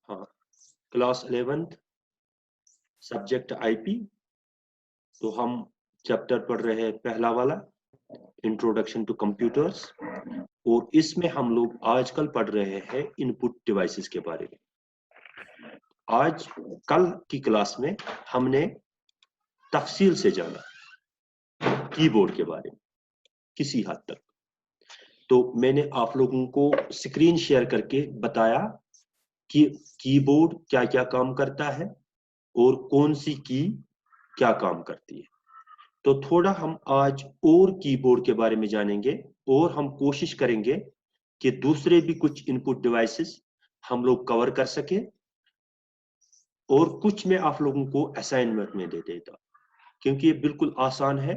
हाँ, class 11th subject IP. तो हम चैप्टर पढ़ रहे हैं पहला वाला, इंट्रोडक्शन टू कंप्यूटर्स, और इसमें हम लोग आजकल पढ़ रहे हैं इनपुट डिवाइसेस के बारे में। आज कल की क्लास में हमने तफसील से जाना कीबोर्ड के बारे में किसी हद तक। तो मैंने आप लोगों को स्क्रीन शेयर करके बताया कि कीबोर्ड क्या क्या काम करता है और कौन सी की क्या काम करती है। तो थोड़ा हम आज और कीबोर्ड के बारे में जानेंगे और हम कोशिश करेंगे कि दूसरे भी कुछ इनपुट डिवाइसेस हम लोग कवर कर सके, और कुछ मैं आप लोगों को असाइनमेंट में दे देता क्योंकि ये बिल्कुल आसान है।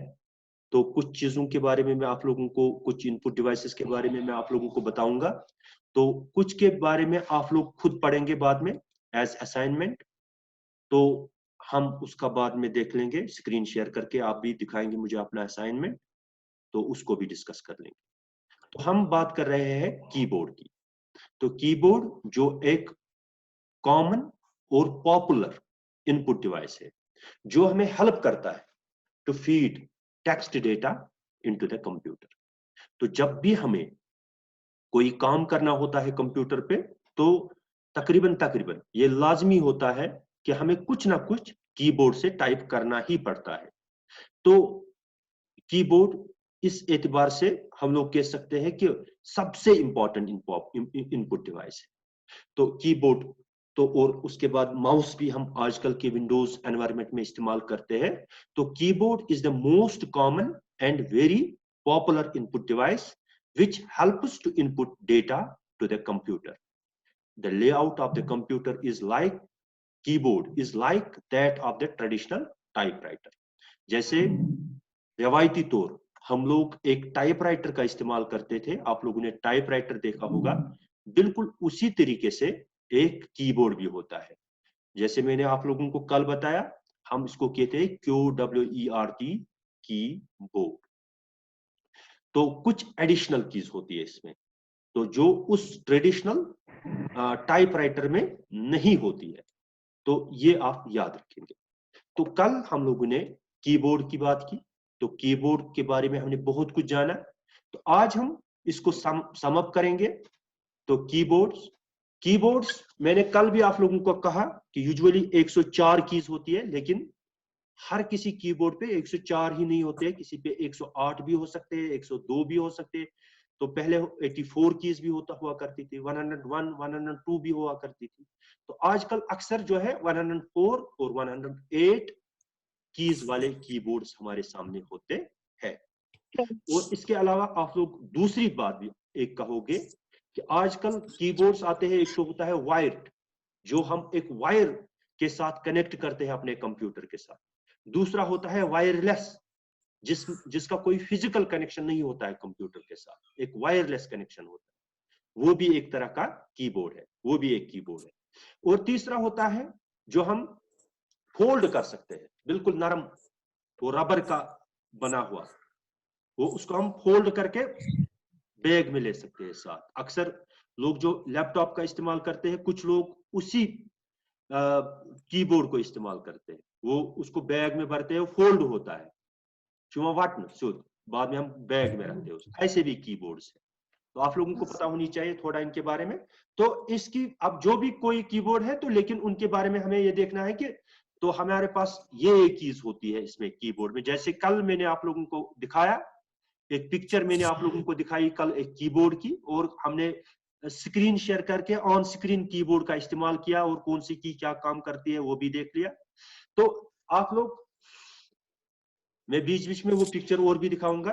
तो कुछ चीजों के बारे में मैं आप लोगों को, कुछ इनपुट डिवाइसेस के बारे में मैं आप लोगों को बताऊंगा, तो कुछ के बारे में आप लोग खुद पढ़ेंगे बाद में एज असाइनमेंट। तो हम उसका बाद में देख लेंगे, स्क्रीन शेयर करके आप भी दिखाएंगे मुझे अपना असाइनमेंट, तो उसको भी डिस्कस कर लेंगे। तो हम बात कर रहे हैं कीबोर्ड की। तो कीबोर्ड जो एक कॉमन और पॉपुलर इनपुट डिवाइस है जो हमें हेल्प करता है to feed text data into the computer. तो जब भी हमें कोई काम करना होता है कंप्यूटर पे, तो तकरीबन तकरीबन ये लाजमी होता है कि हमें कुछ ना कुछ कीबोर्ड से टाइप करना ही पड़ता है। तो कीबोर्ड इस एतबार से हम लोग कह सकते हैं कि सबसे इंपॉर्टेंट इनपुट डिवाइस है। तो कीबोर्ड, तो और उसके बाद माउस भी हम आजकल के विंडोज एनवायरनमेंट में इस्तेमाल करते हैं। तो keyboard is the most common and very popular input device which helps to input data to the computer. The layout of the computer is like keyboard is like that of the traditional typewriter. जैसे रवायती तौर हम लोग एक typewriter का इस्तेमाल करते थे, आप लोगों ने टाइपराइटर देखा होगा, बिल्कुल उसी तरीके से एक कीबोर्ड भी होता है। जैसे मैंने आप लोगों को कल बताया, हम इसको कहते हैं QWERT कीबोर्ड। तो कुछ एडिशनल कीज होती है इसमें, तो जो उस ट्रेडिशनल टाइपराइटर में नहीं होती है, तो ये आप याद रखेंगे। तो कल हम लोगों ने कीबोर्ड की बात की, तो कीबोर्ड के बारे में हमने बहुत कुछ जाना। तो आज हम इसको सम अप करेंगे। तो कीबोर्ड्स कीबोर्ड्स मैंने कल भी आप लोगों को कहा कि यूजुअली 104 कीज होती है, लेकिन हर किसी कीबोर्ड पे 104 ही नहीं होते, किसी पे 108 भी हो सकते हैं, 102 भी हो सकते हैं। तो पहले 84 कीज भी हुआ करती थी, 101 102 भी हुआ करती थी। तो आजकल अक्सर जो है 104 और 108 कीज वाले कीबोर्ड्स हमारे सामने होते हैं। और इसके अलावा आप लोग दूसरी बात भी एक कहोगे कि आजकल कीबोर्ड्स आते हैं, एक तो होता है वायर्ड, जो हम एक वायर के साथ कनेक्ट करते हैं अपने कंप्यूटर के साथ। दूसरा होता है वायरलेस, जिसका कोई फिजिकल कनेक्शन नहीं होता है कंप्यूटर के साथ, एक वायरलेस कनेक्शन होता है। वो भी एक तरह का कीबोर्ड है, वो भी एक कीबोर्ड है। और तीसरा होता है जो हम फोल्ड कर सकते हैं, बिल्कुल नरम, वो रबर का बना हुआ, वो उसको हम फोल्ड करके बैग में ले सकते हैं साथ। अक्सर लोग जो लैपटॉप का इस्तेमाल करते हैं, कुछ लोग उसी कीबोर्ड को इस्तेमाल करते हैं, वो उसको बैग में भरते हैं, फोल्ड होता है चुमा वाटन शुद्ध, बाद में हम बैग में रखते हैं उसको। ऐसे भी कीबोर्ड्स है, तो आप लोगों को पता होनी चाहिए थोड़ा इनके बारे में। तो इसकी अब जो भी कोई कीबोर्ड है, तो लेकिन उनके बारे में हमें ये देखना है कि तो हमारे पास ये कीज होती है इसमें कीबोर्ड में। जैसे कल मैंने आप लोगों को दिखाया, एक पिक्चर मैंने आप लोगों को दिखाई कल एक कीबोर्ड की, और हमने स्क्रीन शेयर करके ऑन स्क्रीन कीबोर्ड का इस्तेमाल किया और कौन सी की क्या काम करती है वो भी देख लिया। तो आप लोग, मैं बीच बीच में वो पिक्चर और भी दिखाऊंगा।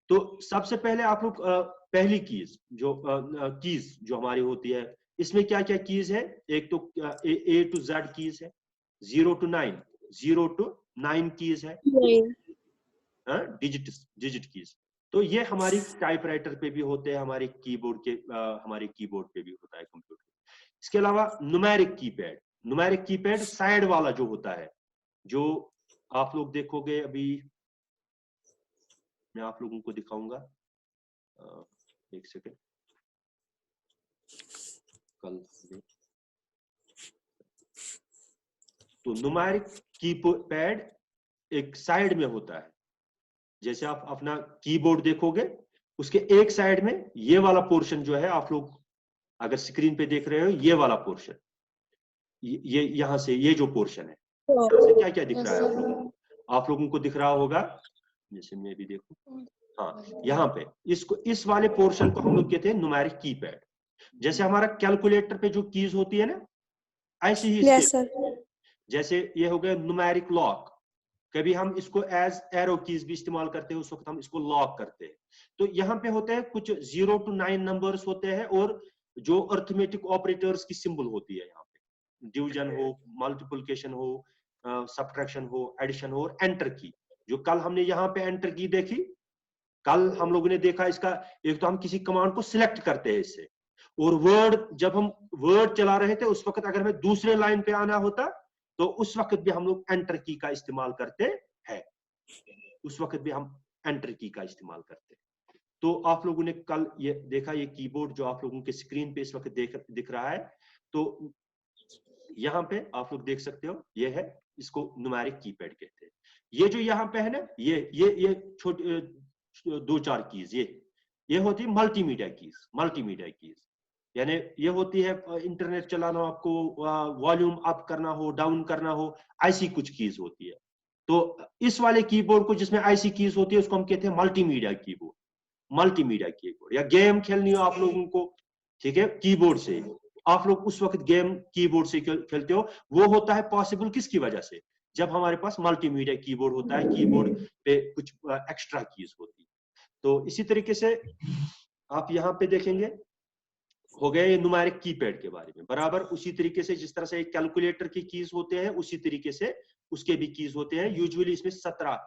तो सबसे पहले आप लोग पहली कीज जो हमारी होती है, इसमें क्या क्या कीज है। एक तो A to Z कीज है, 0 to 9 कीज है, डिजिट कीज। तो ये हमारी टाइपराइटर पे भी होते हैं, हमारे कीबोर्ड पे भी होता है कंप्यूटर। इसके अलावा न्यूमेरिक कीपैड साइड वाला जो होता है, जो आप लोग देखोगे, अभी मैं आप लोगों को दिखाऊंगा, एक सेकेंड। कल तो न्यूमेरिक कीपैड एक साइड में होता है, जैसे आप अपना कीबोर्ड देखोगे उसके एक साइड में ये वाला पोर्शन जो है, आप लोग अगर स्क्रीन पे देख रहे हो ये वाला पोर्शन, ये यहां से ये जो पोर्शन है, यहाँ से क्या क्या दिख रहा है आप लोगों को? आप लोगों को दिख रहा होगा, जैसे मैं भी देखूं, हाँ यहाँ पे इसको, इस वाले पोर्शन को हम लोग कहते हैं न्यूमेरिक कीपैड। जैसे हमारा कैलकुलेटर पे जो कीज होती है ना, ऐसी ही जैसे ये हो गया न्यूमेरिक लॉक, कभी हम इसको एज एरो कीज भी इस्तेमाल करते हैं, उस वक्त हम इसको लॉक करते हैं। तो यहाँ पे होते हैं कुछ 0 to 9 नंबर्स होते हैं, और जो अर्थमेटिक ऑपरेटर्स की सिंबल होती है, यहाँ पे डिवीजन हो, मल्टीप्लिकेशन हो, सब्ट्रैक्शन हो, एडिशन हो, और एंटर की, जो कल हमने यहाँ पे एंटर की देखी, कल हम लोगों ने देखा इसका, एक तो हम किसी कमांड को सिलेक्ट करते हैं इससे, और वर्ड, जब हम वर्ड चला रहे थे उस वक्त अगर हमें दूसरे लाइन पे आना होता तो उस वक्त भी हम लोग एंटर की का इस्तेमाल करते हैं, उस वक्त भी हम एंटर की का इस्तेमाल करते हैं। तो आप लोगों ने कल ये देखा, ये कीबोर्ड जो आप लोगों के स्क्रीन पे इस वक्त दिख रहा है, तो यहाँ पे आप लोग देख सकते हो, ये है, इसको न्यूमेरिक कीपैड कहते हैं। ये जो यहाँ पे है ना, ये छोटे 2-4 कीज, ये होती है मल्टीमीडिया कीज, यानी ये होती है इंटरनेट चलाना, आपको वॉल्यूम अप करना हो, डाउन करना हो, ऐसी कुछ कीज होती है। तो इस वाले कीबोर्ड को जिसमें ऐसी कीज होती है उसको हम कहते हैं मल्टीमीडिया कीबोर्ड, या गेम खेलनी हो आप लोगों को, ठीक है, कीबोर्ड से आप लोग उस वक्त गेम कीबोर्ड से खेलते हो, वो होता है पॉसिबल किसकी वजह से, जब हमारे पास मल्टीमीडिया कीबोर्ड होता है, कीबोर्ड पे कुछ एक्स्ट्रा कीज होती है। तो इसी तरीके से आप यहाँ पे देखेंगे, हो गया ये न्यूमेरिक कीपैड के बारे में। बराबर उसी तरीके से जिस तरह से एक कैलकुलेटर की कीज होते हैं, उसी तरीके से उसके भी कीज होते हैं। यूजुअली इसमें 17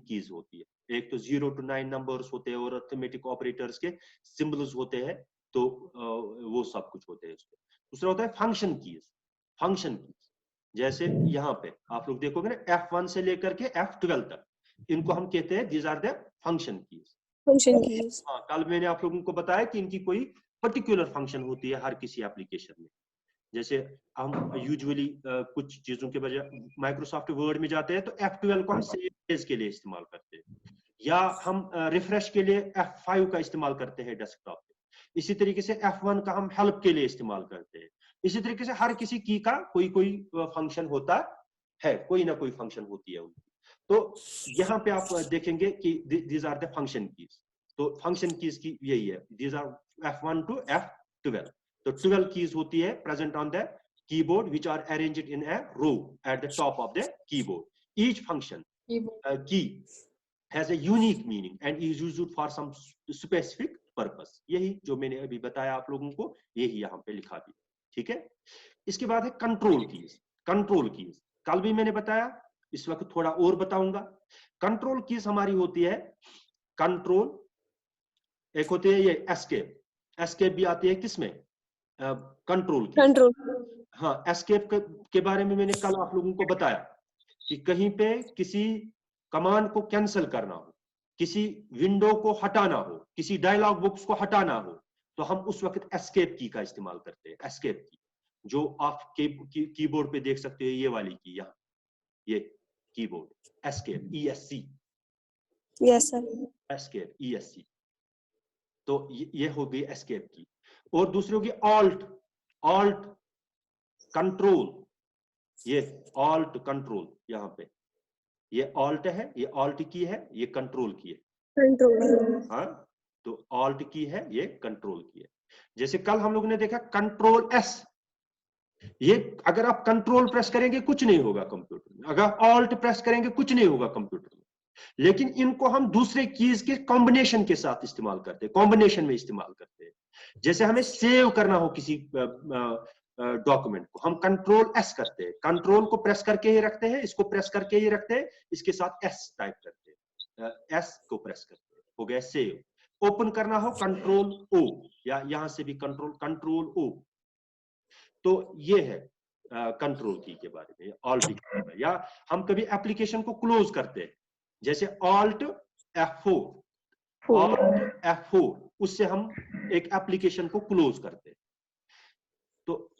कीज होती है। एक तो 0 to 9 नंबर्स होते हैं, और अरिथमेटिक ऑपरेटर्स के सिंबल्स होते हैं, तो वो सब कुछ होते हैं उसमें। दूसरा होता है फंक्शन कीज, जैसे यहाँ पे आप लोग देखोगे ना, F1 से लेकर के F12 तक, इनको हम कहते हैं these are the function keys. हाँ, कल मैंने आप लोगों को बताया कि इनकी कोई पर्टिकुलर फंक्शन होती है हर किसी एप्लीकेशन में। जैसे हम यूजुअली कुछ चीजों के बजाय माइक्रोसॉफ्ट वर्ड में जाते हैं तो F12 को हम सेव एज के लिए इस्तेमाल करते हैं, या हम रिफ्रेश के लिए F5 का इस्तेमाल करते हैं डेस्कटॉप पे। इसी तरीके से F1 का हम हेल्प के लिए इस्तेमाल करते हैं। इसी तरीके से हर किसी की का कोई फंक्शन होता है, कोई ना कोई फंक्शन होती है उनकी। तो यहाँ पे आप देखेंगे कि these are the function keys. तो फंक्शन कीज की यही है, these are F1 to F12। तो 12 कीज होती है present on the keyboard which are arranged in a row at the top of the keyboard. Each function key has a unique meaning and is used for some specific purpose. यही जो मैंने अभी बताया आप लोगों को, यही यहाँ पे लिखा भी, ठीक है। इसके बाद है कंट्रोल कीज, कल भी मैंने बताया, इस वक्त थोड़ा और बताऊंगा। कंट्रोल कीज हमारी होती है कंट्रोल, एक होती है ये एस्केप भी आती है किसमें, कंट्रोल की। हाँ, एस्केप के बारे में मैंने कल आप लोगों को बताया कि कहीं पे किसी कमांड को कैंसिल करना हो, किसी विंडो को हटाना हो, किसी डायलॉग बॉक्स को हटाना हो, तो हम उस वक्त एस्केप की का इस्तेमाल करते हैं। एस्केप की जो आप कीबोर्ड पे देख सकते हो, ये वाली की, यहाँ ये keyboard escape, ESC, yes sir, escape ESC। तो ये हो गई एस्केप की। और दूसरी होगी ऑल्ट कंट्रोल, ये ऑल्ट कंट्रोल, यहाँ पे ये ऑल्ट है, ये ऑल्ट की है, ये कंट्रोल की है। हाँ, तो ऑल्ट की है, ये कंट्रोल की है। जैसे कल हम लोगों ने देखा कंट्रोल S, ये अगर आप कंट्रोल प्रेस करेंगे कुछ नहीं होगा कंप्यूटर में, अगर ऑल्ट प्रेस करेंगे कुछ नहीं होगा कंप्यूटर में। लेकिन इनको हम दूसरे कीज के कॉम्बिनेशन के साथ इस्तेमाल करते हैं, कॉम्बिनेशन में इस्तेमाल करते हैं। जैसे हमें सेव करना हो किसी डॉक्यूमेंट को, हम कंट्रोल S करते हैं, कंट्रोल को प्रेस करके ही रखते हैं, इसको प्रेस करके ही रखते हैं, इसके साथ S टाइप करते हैं, S को प्रेस करते हैं, हो गया सेव। ओपन करना हो कंट्रोल O, या यहां से भी कंट्रोल O। तो ये है कंट्रोल की के बारे में, ऑल्ट की। या हम कभी एप्लीकेशन को क्लोज करते हैं, जैसे ऑल्ट F4, उससे हम एक एप्लीकेशन को क्लोज करते हैं। तो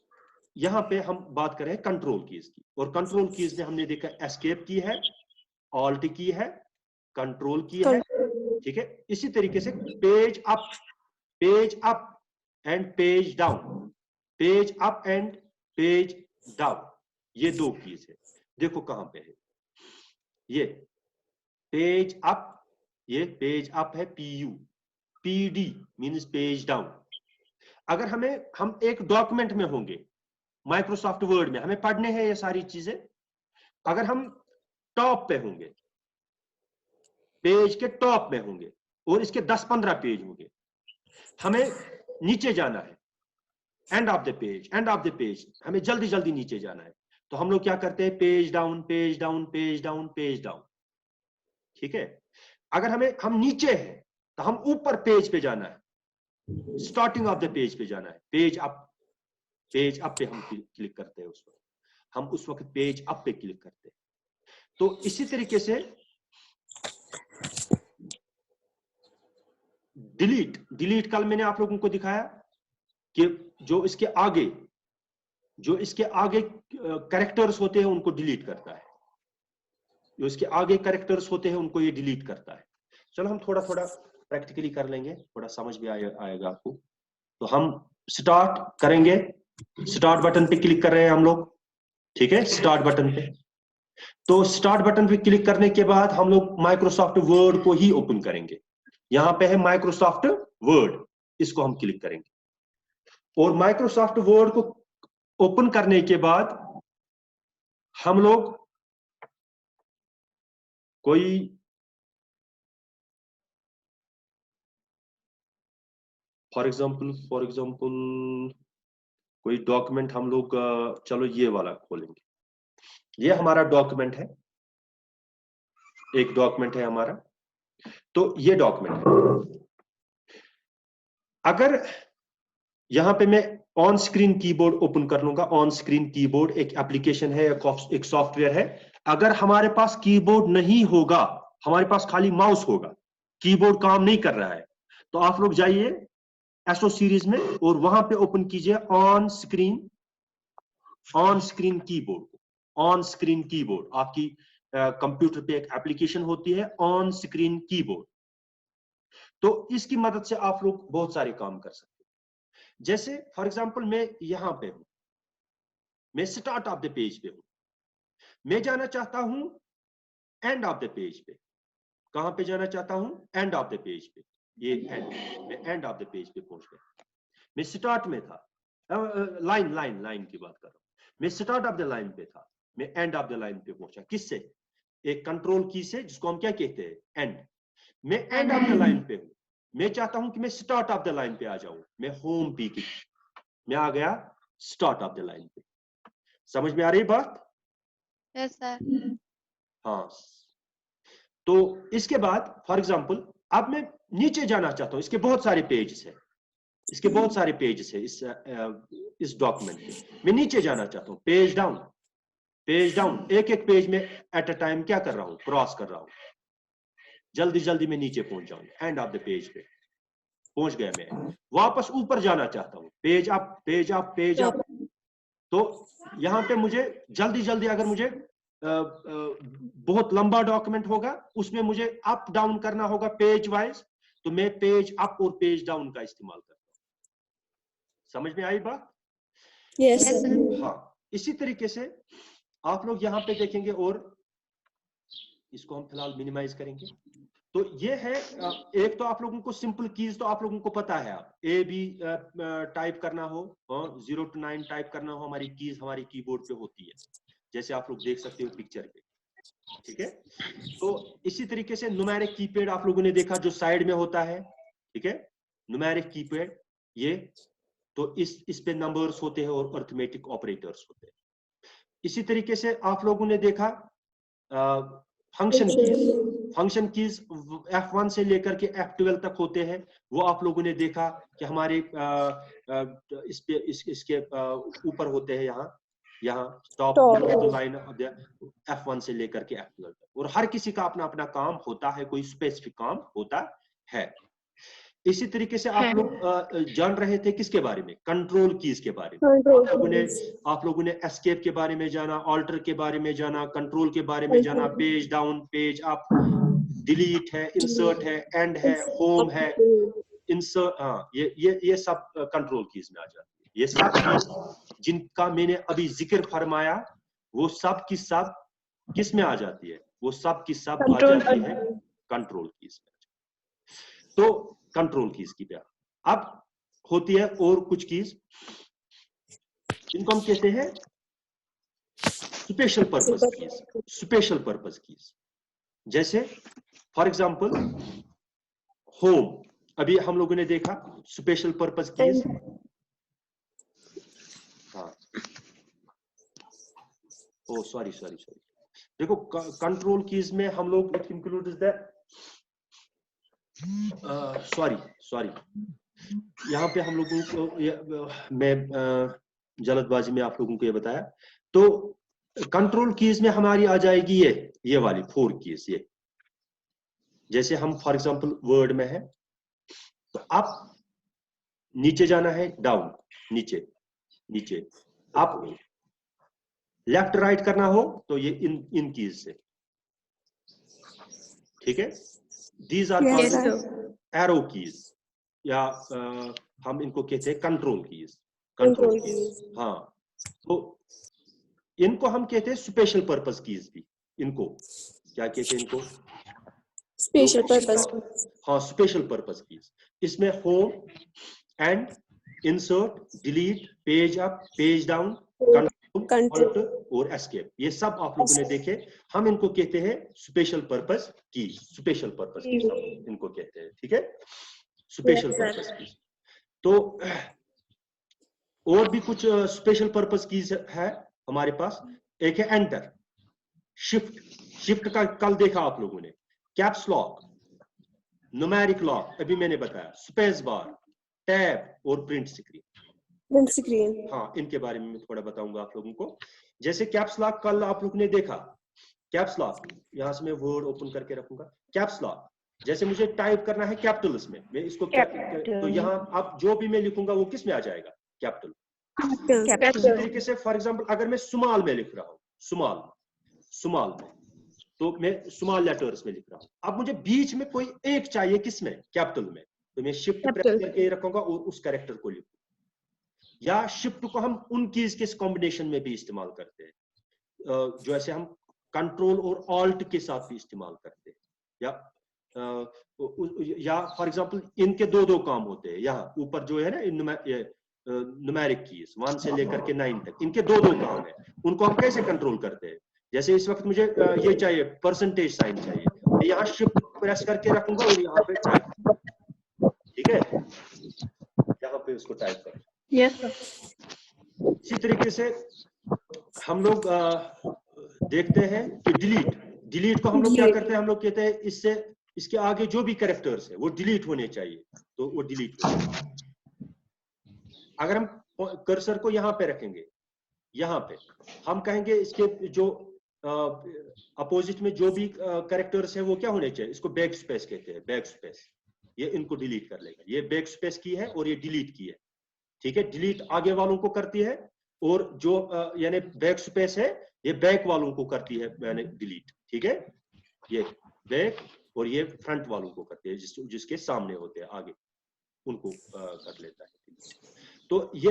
यहाँ पे हम बात करें कंट्रोल कीज की, और कंट्रोल कीज में हमने देखा एस्केप की है, ऑल्ट की है, कंट्रोल की है, ठीक है। इसी तरीके से page up and page down, page up and page down, ये दो कीज है। देखो कहां पे है ये पेज अप, ये पेज अप है PU, PD means page down. अगर हम एक डॉक्यूमेंट में होंगे, माइक्रोसॉफ्ट वर्ड में हमें पढ़ने हैं ये सारी चीजें, अगर हम टॉप पे होंगे, पेज के टॉप में होंगे और इसके 10-15 पेज होंगे, हमें नीचे जाना है, एंड ऑफ द पेज, हमें जल्दी जल्दी नीचे जाना है, तो हम लोग क्या करते हैं, page down page down page down page down, ठीक है। अगर हम नीचे हैं तो हम ऊपर पेज पे जाना है, स्टार्टिंग ऑफ द पेज पे जाना है, पेज अप पे हम क्लिक करते हैं, उस वक्त हम उस वक्त पेज अप पे क्लिक करते हैं। तो इसी तरीके से डिलीट कल मैंने आप लोगों को दिखाया कि जो इसके आगे कैरेक्टर्स होते हैं उनको डिलीट करता है, जो इसके आगे कैरेक्टर्स होते हैं उनको ये डिलीट करता है। चलो हम थोड़ा थोड़ा प्रैक्टिकली कर लेंगे, थोड़ा समझ भी आएगा आपको। तो हम स्टार्ट करेंगे, स्टार्ट बटन पे क्लिक कर रहे हैं हम लोग, ठीक है, स्टार्ट बटन पे। तो स्टार्ट बटन पे क्लिक करने के बाद हम लोग माइक्रोसॉफ्ट वर्ड को ही ओपन करेंगे। यहां पे है माइक्रोसॉफ्ट वर्ड, इसको हम क्लिक करेंगे। और माइक्रोसॉफ्ट वर्ड को ओपन करने के बाद हम लोग कोई फॉर एग्जांपल कोई डॉक्यूमेंट हम लोग, चलो ये वाला खोलेंगे, ये हमारा डॉक्यूमेंट है, एक डॉक्यूमेंट है हमारा। तो ये डॉक्यूमेंट है, अगर यहां पे मैं ऑन स्क्रीन कीबोर्ड ओपन कर लूंगा, ऑन स्क्रीन कीबोर्ड एक एप्लीकेशन है, एक सॉफ्टवेयर है। अगर हमारे पास कीबोर्ड नहीं होगा, हमारे पास खाली माउस होगा, कीबोर्ड काम नहीं कर रहा है, तो आप लोग जाइए एसओ सीरीज में और वहां पे ओपन कीजिए on screen keyboard. On screen keyboard आपकी कंप्यूटर पे एक एप्लीकेशन होती है, ऑन स्क्रीन कीबोर्ड। तो इसकी मदद से आप लोग बहुत सारे काम कर सकते हैं। जैसे फॉर एग्जांपल मैं यहां पे हूं, मैं स्टार्ट ऑफ द पेज पे हूं, मैं जाना चाहता हूं एंड ऑफ द पेज पे। कहां पे जाना चाहता हूं, एंड ऑफ द पेज पे, ये मैं एंड ऑफ द पेज पे पहुंच गया। मैं स्टार्ट में था, लाइन की बात कर रहा हूं, मैं स्टार्ट ऑफ द लाइन पे था, मैं एंड ऑफ द लाइन पे पहुंचा, किससे, एक कंट्रोल की से, जिसको हम क्या कहते हैं, एंड। मैं एंड ऑफ द लाइन पे हूं, मैं चाहता हूं कि मैं स्टार्ट ऑफ द लाइन पे आ जाऊं, मैं होम पे की, मैं आ गया स्टार्ट ऑफ द लाइन पे। समझ में आ रही बात? Yes sir. हाँ। तो इसके बाद फॉर एग्जांपल अब मैं नीचे जाना चाहता हूं, इसके बहुत सारे पेजेस हैं, इसके बहुत सारे पेजेस है इस डॉक्यूमेंट में, मैं नीचे जाना चाहता हूं, पेज डाउन, एक एक पेज में एट अ टाइम क्या कर रहा हूं, क्रॉस कर रहा हूं, जल्दी जल्दी मैं नीचे पहुंच जाऊं, एंड ऑफ द पेज पे पहुंच गया मैं। वापस ऊपर जाना चाहता हूं, पेज अप। तो यहां पे मुझे जल्दी जल्दी, अगर मुझे बहुत लंबा डॉक्यूमेंट होगा, उसमें मुझे अप डाउन करना होगा पेज वाइज, तो मैं पेज अप और पेज डाउन का इस्तेमाल करता हूं। समझ में आई बात? यस हाँ। इसी तरीके से आप लोग यहाँ पे देखेंगे, और इसको हम फिलहाल मिनिमाइज करेंगे। तो ये है, एक तो आप लोगों को सिंपल कीज तो आप लोगों को पता है, आप ए बी टाइप करना हो, 0 to 9 टाइप करना हो, हमारी कीज हमारी कीबोर्ड पे होती है, जैसे आप लोग देख सकते हो पिक्चर पे, ठीक है। तो इसी तरीके से न्यूमेरिक कीपैड आप लोगों ने देखा, जो साइड में होता है, ठीक है, न्यूमेरिक कीपैड ये, तो इस पे नंबर्स होते हैं और अरिथमेटिक ऑपरेटर्स होते हैं। इसी तरीके से आप लोगों ने देखा फंक्शन कीज F1 से लेकर के F12 तक होते हैं, वो आप लोगों ने देखा कि हमारे इसके ऊपर होते हैं, यहाँ टॉप लाइन F1 से लेकर के F12 तक, और हर किसी का अपना अपना काम होता है, कोई स्पेसिफिक काम होता है। इसी तरीके से आप लोग जान रहे थे किसके बारे में, कंट्रोल कीज के बारे में। आप लोगों ने एस्केप के बारे में जाना, ऑल्टर के बारे में जाना, कंट्रोल के बारे में जाना, page down, page up, delete है, इंसर्ट है, एंड है, होम है, इंसर्ट, हाँ ये सब कंट्रोल कीज में आ जाती है। ये सब कीज जिनका मैंने अभी जिक्र फरमाया वो सब की सब किस में आ जाती है, वो सब की सब आ जाती है कंट्रोल कीज में। तो कंट्रोल कीज की बात अब होती है और कुछ कीज जिनको हम कहते हैं special purpose keys. Special purpose keys जैसे फॉर एग्जांपल होम, अभी हम लोगों ने देखा स्पेशल पर्पस कीज। हाँ, ओ सॉरी, देखो कंट्रोल कीज में हम लोग इट इंक्लूड्स द सॉरी यहाँ पे हम लोगों को मैं जल्दबाजी में आप लोगों को ये बताया। तो कंट्रोल कीज में हमारी आ जाएगी ये वाली 4 कीज। ये जैसे हम फॉर एग्जांपल वर्ड में है तो आप नीचे जाना है, डाउन, नीचे आप लेफ्ट राइट करना हो तो ये इन कीज से, ठीक है। These are called arrow keys या हम इनको कहते हैं कंट्रोल कीज। हाँ, तो इनको हम कहते हैं स्पेशल पर्पस कीज भी। इनको क्या कहते हैं, इनको स्पेशल पर्पस। हाँ, स्पेशल पर्पस कीज। इसमें home, and, insert, delete, page up, page down, control और एस्केप, ये सब आप लोगों ने देखे। हम इनको कहते हैं special purpose keys. Special purpose keys हम इनको कहते हैं, ठीक है, स्पेशल पर्पस कीज। तो और भी कुछ स्पेशल पर्पस कीज है हमारे पास। एक है एंटर, शिफ्ट का कल देखा आप लोगों ने, कैप्स लॉक, न्यूमेरिक लॉक अभी मैंने बताया, स्पेस बार, टैब और प्रिंट स्क्रीन। हाँ, इनके बारे में मैं थोड़ा बताऊंगा आप लोगों को। जैसे कैप्स लॉक कल आप लोगों ने देखा, कैप्स लॉक, यहां से मैं वर्ड ओपन करके रखूंगा। कैप्स लॉक जैसे मुझे टाइप करना है कैपिटल्स में, मैं इसको तो यहाँ आप जो भी मैं लिखूंगा वो किस में आ जाएगा, कैपिटल। इसी तरीके से फॉर एग्जांपल अगर मैं स्मॉल में लिख रहा हूँ, स्मॉल में, तो मैं स्मॉल लेटर्स में लिख रहा हूँ। अब मुझे बीच में कोई एक चाहिए, किसमें, कैपिटल में, तो मैं शिफ्ट प्रेस करके रखूंगा और उस कैरेक्टर को लिखूंगा। या शिफ्ट को हम उन कीज के कॉम्बिनेशन में भी इस्तेमाल करते हैं, जैसे हम कंट्रोल और ऑल्ट के साथ भी इस्तेमाल करते हैं। या फॉर एग्जांपल इनके दो काम होते हैं। यहाँ ऊपर जो है ना न्यूमेरिक कीज 1 से लेकर के 9 तक, इनके दो काम है। उनको हम कैसे कंट्रोल करते हैं, जैसे इस वक्त मुझे ये चाहिए, परसेंटेज साइन चाहिए, यहाँ शिफ्ट प्रेस करके रखूंगा और यहाँ पे टाइप, ठीक है, यहाँ पे उसको टाइप कर। Yes sir. इसी तरीके से हम लोग देखते हैं कि डिलीट को हम लोग क्या करते हैं, हम लोग कहते हैं इसके आगे जो भी कैरेक्टर्स है वो डिलीट होने चाहिए, तो वो डिलीट होने चाहिए। अगर हम कर्सर को यहाँ पे रखेंगे, यहाँ पे हम कहेंगे इसके जो अपोजिट में जो भी कैरेक्टर्स है वो क्या होने चाहिए, इसको बैक स्पेस कहते हैं, बैक स्पेस। ये इनको डिलीट कर लेगा, ये बैक स्पेस की है और ये डिलीट की है, ठीक है। डिलीट आगे वालों को करती है और जो यानी बैक स्पेस है ये बैक वालों को करती है यानी डिलीट, ठीक है। ये बैक और ये फ्रंट वालों को करती है, जिसके सामने होते हैं आगे, उनको कर लेता है। तो ये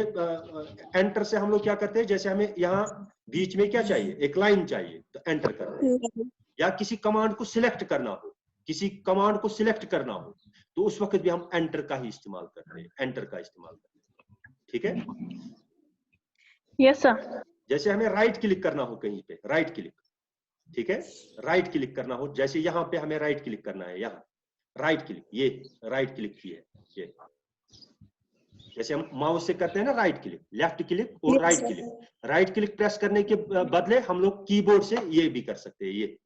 एंटर से हम लोग क्या करते हैं, जैसे हमें यहाँ बीच में क्या चाहिए, एक लाइन चाहिए, तो एंटर करते हैं। या किसी कमांड को सिलेक्ट करना हो, तो उस वक्त भी हम एंटर का ही इस्तेमाल करते हैं, ठीक है। Yes sir. जैसे हमें राइट क्लिक करना हो कहीं पे, राइट क्लिक, ठीक है, राइट क्लिक करना हो, जैसे यहाँ पे हमें राइट क्लिक करना है, यहाँ राइट क्लिक, ये राइट क्लिक की है, ये जैसे हम माउस से करते हैं ना, राइट क्लिक, लेफ्ट क्लिक और राइट क्लिक प्रेस करने के बदले हम लोग कीबोर्ड से ये भी कर सकते हैं। ये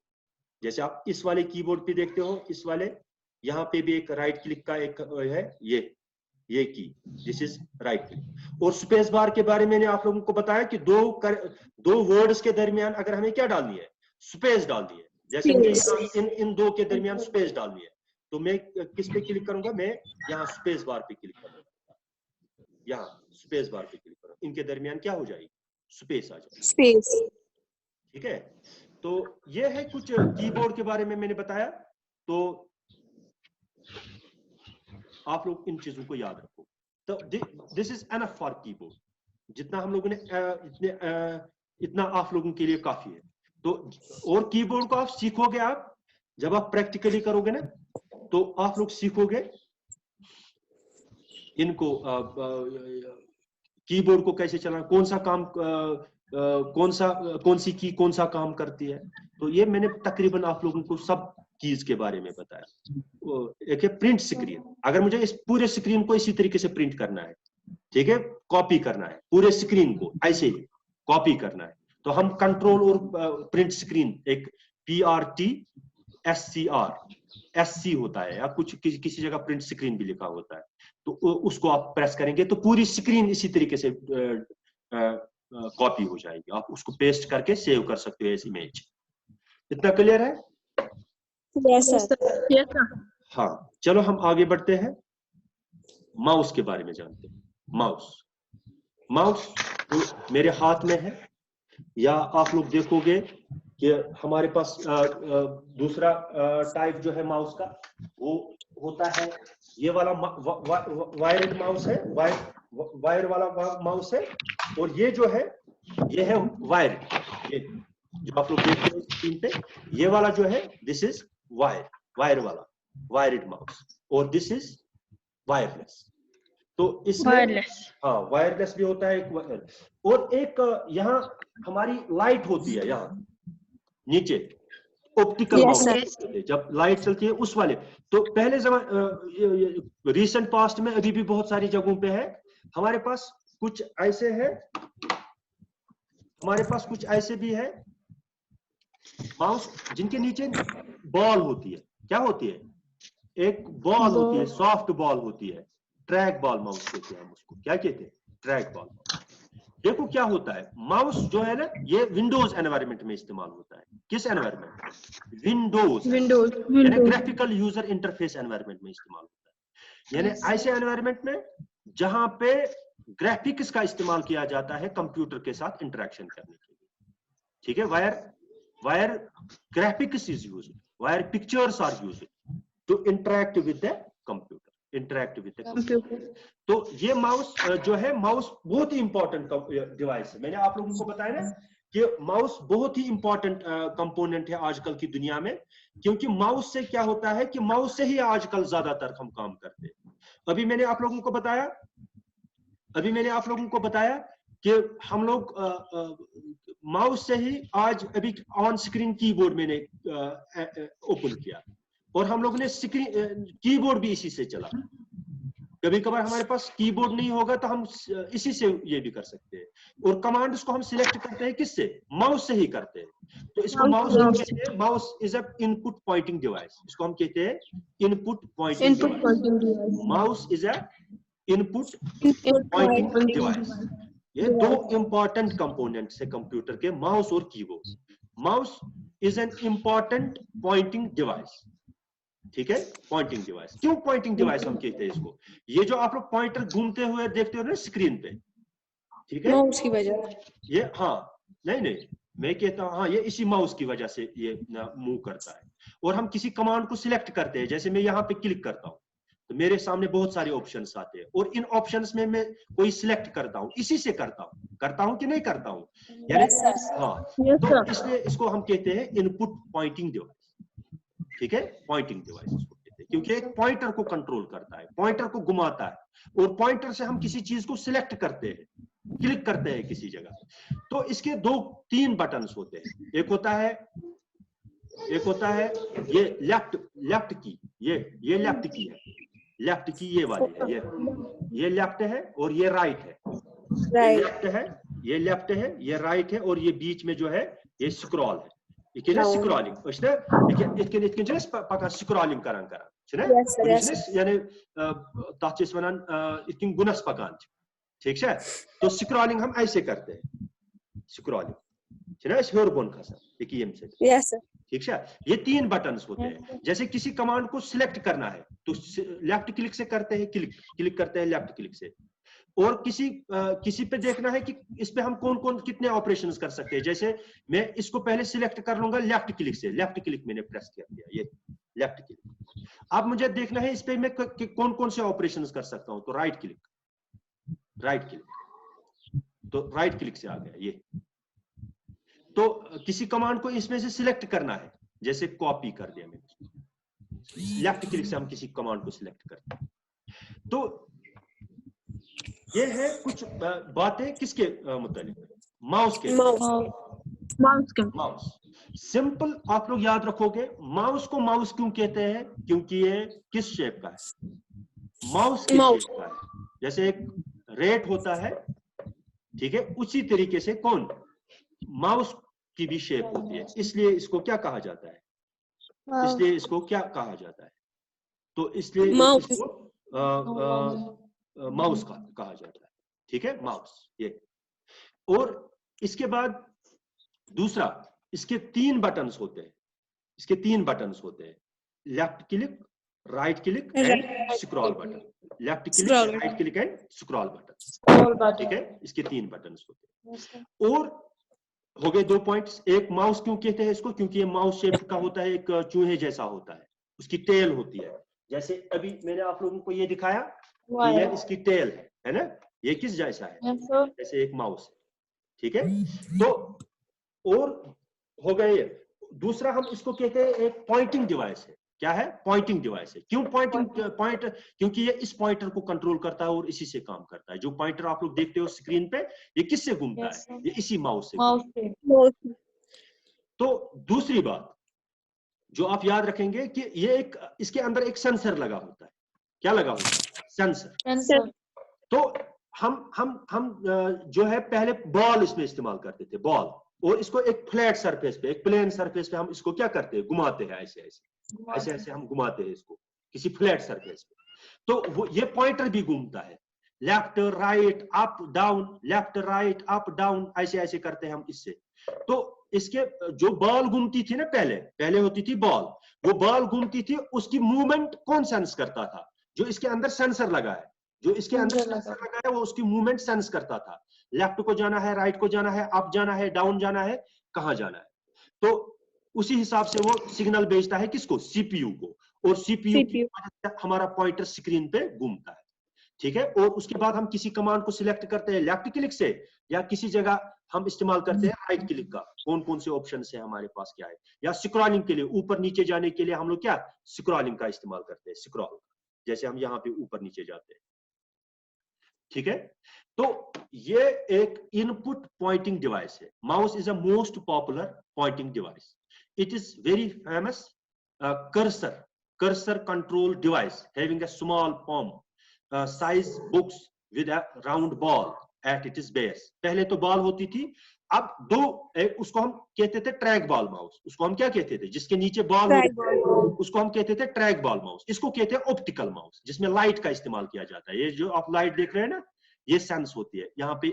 जैसे आप इस वाले कीबोर्ड पे देखते हो, इस वाले यहाँ पे भी एक राइट क्लिक का एक है, ये की, दिस इज राइट क्लिक। और स्पेस बार के बारे में मैंने आप लोगों को बताया कि दो वर्ड्स के दरमियान अगर हमें क्या डालनी है, स्पेस डालनी है। जैसे मुझे इन दो के दरमियान स्पेस डालनी है, तो मैं किस पे क्लिक करूंगा, मैं यहाँ स्पेस बार पे क्लिक करूंगा, यहाँ स्पेस बार पे क्लिक करूंगा, इनके दरमियान क्या हो जाएगी, स्पेस आ जाएगी, स्पेस। ठीक है। तो ये है कुछ कीबोर्ड के बारे में मैंने बताया, तो आप लोग इन चीजों को याद रखो। तो this is enough for keyboard, जितना हम लोगों ने इतना आप लोगों के लिए काफी है। तो और कीबोर्ड को आप सीखोगे, आप जब आप प्रैक्टिकली करोगे ना, तो आप लोग सीखोगे इनको, कीबोर्ड को कैसे चलाना, कौन सा काम कौन सी की कौन सा काम करती है। तो ये मैंने तकरीबन आप लोगों को सब कीज के बारे में बताया। एक है प्रिंट स्क्रीन, अगर मुझे इस पूरे स्क्रीन को इसी तरीके से प्रिंट करना है, ठीक है, कॉपी करना है पूरे स्क्रीन को ऐसे ही कॉपी करना है, तो हम कंट्रोल और प्रिंट स्क्रीन, एक PRTSCR होता है, या कुछ किसी जगह प्रिंट स्क्रीन भी लिखा होता है, तो उसको आप प्रेस करेंगे तो पूरी स्क्रीन इसी तरीके से कॉपी हो जाएगी, आप उसको पेस्ट करके सेव कर सकते हो इस इमेज। इतना क्लियर है? Yes sir. Yes, sir. हाँ, चलो हम आगे बढ़ते हैं, माउस के बारे में जानते हैं। माउस तो मेरे हाथ में है, या आप लोग देखोगे कि हमारे पास दूसरा टाइप जो है माउस का, वो होता है ये वाला वायर्ड माउस है, वायर वाला माउस है, और ये जो है ये है वायर, ये जो आप लोग देखते हो स्क्रीन पे, ये वाला जो है दिस इज वायर वाला वायर्ड माउस, और दिस इज वायरलेस। तो इसमें हाँ वायरलेस भी होता है एक, और एक यहाँ हमारी लाइट होती है, यहाँ नीचे ऑप्टिकल माउस, जब लाइट चलती है उस वाले। तो पहले जमाने रिसेंट पास्ट में, अभी भी बहुत सारी जगहों पे है, हमारे पास कुछ ऐसे है, हमारे पास कुछ ऐसे भी है माउस जिनके नीचे बॉल होती है। क्या होती है? एक बॉल होती है, सॉफ्ट बॉल होती है, ट्रैक बॉल माउस कहते हैं हम उसको। क्या कहते हैं? Track ball. देखो क्या होता है, माउस जो है ना, ये विंडोज एनवायरनमेंट में इस्तेमाल होता है। किस एनवायरनमेंट? विंडोज यानी ग्राफिकल यूजर इंटरफेस एनवायरनमेंट में इस्तेमाल होता है, यानी ऐसे एनवायरनमेंट में जहां पे ग्राफिक्स का इस्तेमाल किया जाता है कंप्यूटर के साथ इंटरेक्शन करने के लिए, ठीक है। Wire graphics is used, wire pictures are used to interact with the computer, तो ये माउस जो है, माउस बहुत ही इंपॉर्टेंट डिवाइस है। मैंने आप लोगों को बताया ना कि माउस बहुत ही इंपॉर्टेंट कंपोनेंट है आजकल की दुनिया में, क्योंकि माउस से क्या होता है कि माउस से ही आजकल ज्यादातर हम काम करते हैं। अभी मैंने आप लोगों को बताया कि हम लोग माउस से ही आज अभी ऑन स्क्रीन कीबोर्ड मैंने ओपन किया, और हम लोग ने स्क्रीन कीबोर्ड भी इसी से चला। कभी कभार हमारे पास कीबोर्ड नहीं होगा तो हम इसी से ये भी कर सकते हैं, और कमांड्स को हम सिलेक्ट करते हैं किससे? माउस से ही करते हैं। तो इसको माउस कहते हैं, mouse is a input pointing device, इसको हम कहते हैं input pointing device. Mouse is a input pointing device. ये दो इंपॉर्टेंट कंपोनेंट्स है कंप्यूटर के, माउस और keyboard. Mouse is an important pointing device, ठीक है। पॉइंटिंग डिवाइस, क्यों पॉइंटिंग डिवाइस हम कहते हैं इसको? ये जो आप लोग पॉइंटर घूमते हुए देखते हो ना स्क्रीन पे, ठीक है, माउस की वजह, ये हाँ नहीं मैं कहता हूँ हाँ, ये इसी माउस की वजह से ये मूव करता है। और हम किसी कमांड को सिलेक्ट करते हैं, जैसे मैं यहाँ पे क्लिक करता हूँ तो मेरे सामने बहुत सारे ऑप्शंस आते हैं, और इन ऑप्शंस में मैं कोई सिलेक्ट करता हूँ, इसी से करता हूँ कि नहीं करता हूँ, यानी हाँ। तो इसलिए इसको हम कहते हैं इनपुट पॉइंटिंग डिवाइस, ठीक है। पॉइंटिंग डिवाइस इसको कहते हैं, क्योंकि एक पॉइंटर को कंट्रोल करता है, पॉइंटर को घुमाता है, और पॉइंटर से हम किसी चीज को सिलेक्ट करते हैं, क्लिक करते हैं किसी जगह। तो इसके तीन बटन्स होते हैं। एक होता है ये लेफ्ट की, ये लेफ्ट की है, लेफ्ट की ये वाली है, ये लेफ्ट है, और ये राइट है। ये लेफ्ट है, ये राइट है, और ये बीच में जो है ये स्क्रॉल है। स्क्रॉलिंग पकान स्क्रॉलिंग करान यानी तथ वनान गुनस पकान, ठीक है। तो स्क्रॉलिंग हम ऐसे करते हैं, स्क्रॉलिंग हेर बोन खसान ये ठीक है, ये 3 बटन्स होते हैं। जैसे किसी कमांड को सिलेक्ट करना है तो लेफ्ट क्लिक से करते हैं, क्लिक करते हैं लेफ्ट क्लिक से। और किसी पे देखना है कि इस पे हम कौन कौन कितने ऑपरेशंस कर सकते हैं। जैसे मैं इसको पहले सिलेक्ट कर लूंगा लेफ्ट क्लिक से, लेफ्ट क्लिक मैंने प्रेस कर दिया, ये लेफ्ट क्लिक। अब मुझे देखना है इस पे मैं कौन कौन से ऑपरेशंस कर सकता हूं, तो राइट क्लिक, तो राइट क्लिक से आ गया ये। तो किसी कमांड को इसमें से सिलेक्ट करना है, जैसे कॉपी कर दिया मैंने, लेफ्ट क्लिक से हम किसी कमांड को सिलेक्ट करते हैं। तो ये है कुछ बातें किसके मुतालिक, माउस के, माउस। सिंपल आप लोग याद रखोगे, माउस को माउस क्यों कहते हैं, क्योंकि ये किस शेप का है, माउस के शेप का है। जैसे एक रेट होता है, ठीक है, उसी तरीके से कौन, माउस की भी शेप होती है, इसलिए इसको क्या कहा जाता है, इसलिए इसको क्या कहा जाता है, तो इसलिए इसको माउस कहा जाता है, ठीक है, माउस ये। और इसके बाद दूसरा, इसके 3 बटन्स होते हैं, इसके 3 बटन्स होते हैं, left click, right click and scroll button, left click, right click and scroll button, ठीक है, इसके 3 बटन्स होते हैं। और हो गए 2 पॉइंट्स। एक, माउस क्यों कहते हैं इसको, क्योंकि ये माउस शेप का होता है, एक चूहे जैसा होता है, उसकी टेल होती है। जैसे अभी मैंने आप लोगों को ये दिखाया, ये इसकी टेल है ना, ये किस जैसा है, जैसे एक माउस, ठीक है। तो और हो गए, दूसरा हम इसको कहते हैं एक पॉइंटिंग डिवाइस है। क्या है, पॉइंटिंग डिवाइस है। क्यों पॉइंटर, क्योंकि ये इस पॉइंटर को कंट्रोल करता है और इसी से काम करता है। जो पॉइंटर आप लोग देखते हो स्क्रीन पे, ये किससे घूमता है, ये इसी माउस से। तो दूसरी बात जो आप याद रखेंगे कि ये एक, इसके अंदर एक सेंसर लगा होता है। क्या लगा होता है, सेंसर। तो हम जो है पहले बॉल इसमें इस्तेमाल करते थे, बॉल, और इसको एक फ्लैट सरफेस पे, एक प्लेन सरफेस पे हम इसको क्या करते हैं, घुमाते हैं, ऐसे हम घुमाते हैं इसको किसी फ्लैट सरफेस पे। तो वो ये पॉइंटर भी घूमता है, left right up down, left right up down, ऐसे करते हैं हम इससे। तो इसके जो बॉल घूमती थी ना, पहले होती थी बॉल, वो बॉल घूमती थी, उसकी मूवमेंट कौन सेंस करता था, जो इसके अंदर सेंसर लगा है, जो इसके अंदर सेंसर लगा है, वो उसकी मूवमेंट सेंस करता था। लेफ्ट को जाना है, राइट को जाना है, अप जाना है, डाउन जाना है, कहां जाना है। तो उसी हिसाब से वो सिग्नल भेजता है किसको, सीपीयू को, और सीपीयू की वजह से हमारा पॉइंटर स्क्रीन पे घूमता है, ठीक है। और उसके बाद हम किसी कमांड को सिलेक्ट करते हैं लेफ्ट क्लिक से, या किसी जगह हम इस्तेमाल करते हैं राइट क्लिक का। कौन से ऑप्शन है हमारे पास, क्या है, या स्क्रॉलिंग के लिए, ऊपर नीचे जाने के लिए हम लोग क्या स्क्रॉलिंग का इस्तेमाल करते हैं, स्क्रॉल, जैसे हम यहाँ पे ऊपर नीचे जाते हैं, ठीक है। तो ये एक इनपुट पॉइंटिंग डिवाइस है। Mouse is a most popular pointing device. It is very famous cursor control device having a small palm size books with a round ball at its base. पहले तो बॉल होती थी, अब उसको हम कहते थे ट्रैक बॉल माउस। उसको हम क्या कहते थे, जिसके नीचे बॉल उसको हम कहते थे ट्रैक बॉल माउस। इसको कहते हैं ऑप्टिकल माउस, जिसमें लाइट का इस्तेमाल किया जाता है। ये जो आप लाइट देख रहे हैं ना, ये सेंस होती है यहाँ पे,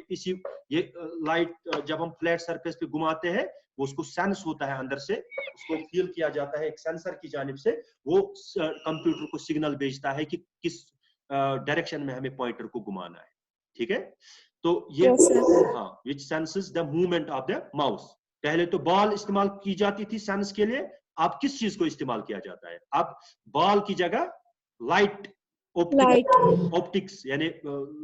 ये लाइट जब हम फ्लैट सरफेस पे घुमाते हैं, वो उसको सेंस होता है अंदर से, उसको फील किया जाता है एक सेंसर की जानिब से, वो कंप्यूटर को सिग्नल भेजता है कि किस डायरेक्शन में हमें पॉइंटर को घुमाना है, ठीक है। तो ये हाँ, which senses the movement of the mouse। पहले तो बॉल इस्तेमाल की जाती थी सेंस के लिए, अब किस चीज को इस्तेमाल किया जाता है, अब बॉल की जगह लाइट, ऑप्टिक्स यानी